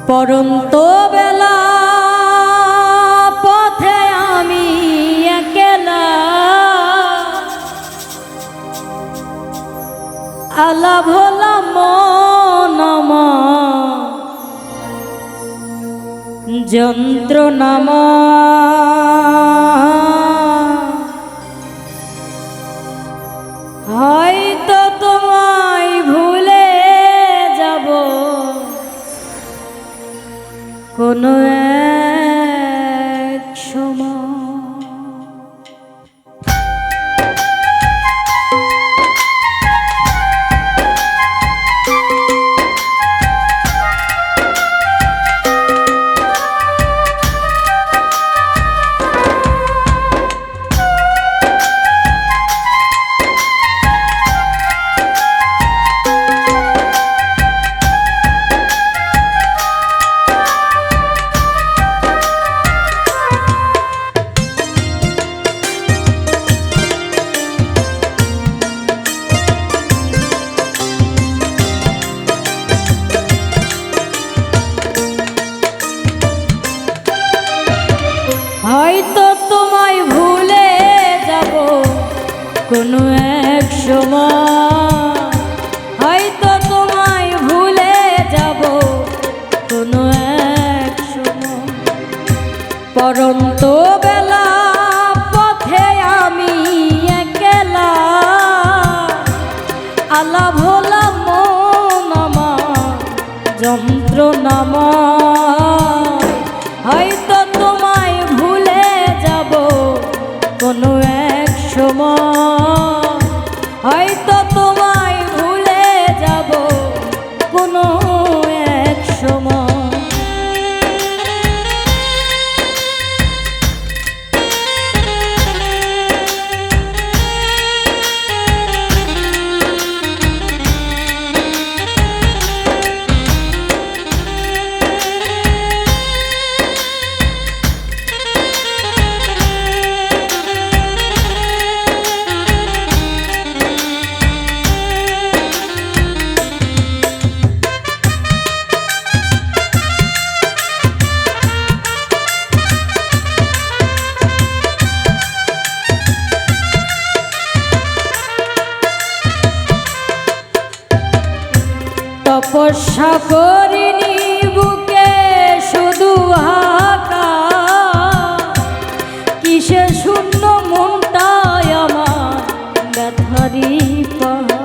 পরন্ত বেলা পথে আমি একলা আলা ভোলা মন যন্ত্রণা হয়তো তোমায় ভুলে যাব কোনো এক সময়। হয়তো তোমায় ভুলে যাব কোনো এক সময়, হয়তো তোমায় ভুলে যাব কোনো এক সময়। পরন্ত বেলা পথে আমি একলা আলা ভোলা মন আমার যন্ত্রণা হয়তো তোমায় ভুলে যাব কোনো এক সময়, হয়তো তোমায় ভুলে যাব কোনো এক সময়। তপস্যা করিনি বুকে শুধু হাকা, কিসে শূন্য মনটায় আমার ব্যথারি পাহাড়।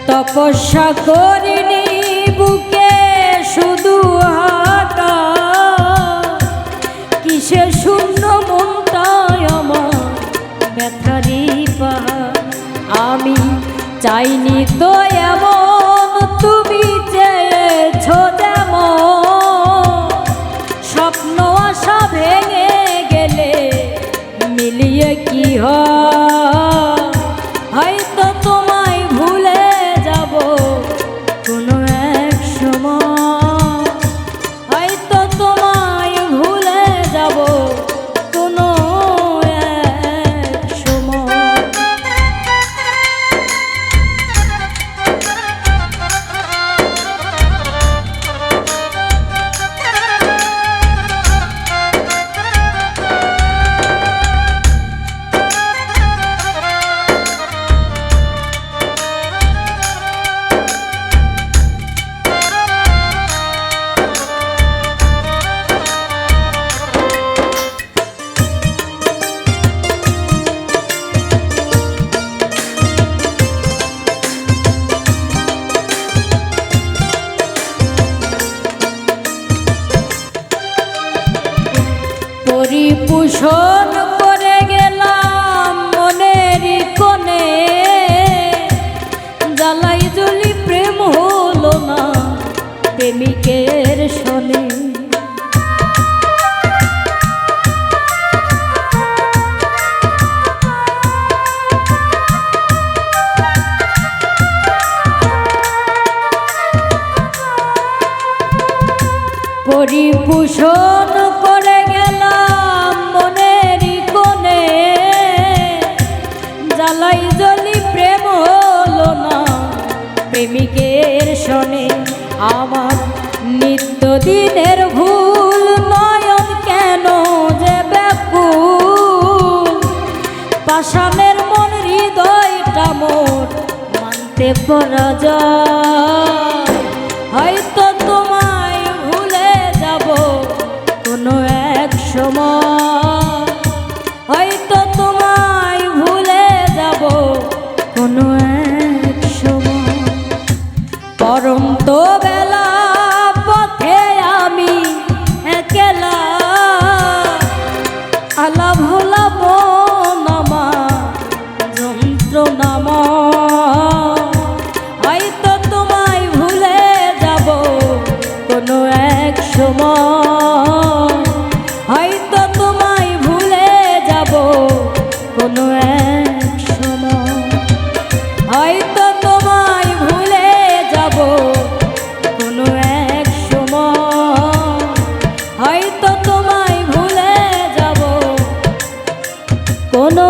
তপস্যা করিনি বুকে শুধু হাকা, কিসে শূন্য মনটায় আমার ব্যথারি পাহাড়। আমি চাইনি তো এমন, তুমি চেয়েছ যেমন, স্বপ্ন আশা ভেঙে গেলে মিলিয়ে কি হয়। হয়তো তোমায় ভুলে যাব কোনো এক সময়, হয়তো তোমায় ভুলে যাব কোনো এক সময়। পরিপোষণ করে গেলাম মনের কোণে, জ্বালাই জ্বলি প্রেম হলো না প্রেমিকের শোনে। পরিপোষণ করে গেলাম মনেরই কোণে, জ্বালাই জ্বলি প্রেম হলো না প্রেমিকের শনে। আমার নিত্যদিনের ভুল নয়ন কেন যে ব্যাকুল, পাষাণের মন হৃদয়টা মোর মানতে পরাজয়। হয়তো তোমায় ভুলে যাব কোনো এক সময়, হয়তো তোমায় ভুলে যাব কোনো এক সময়। পরন্ত বেলা পথে আমি একলা, আলা ভোলা মন আমার যন্ত্রণাময়। হয়তো তোমায় ভুলে যাব কোনো এক সময়, হয়তো তোমায় ভুলে যাব কোনো এক সময়, হয়তো তোমায় ভুলে যাব কোনো এক সময়, হয়তো তোমায় ভুলে যাব কোনো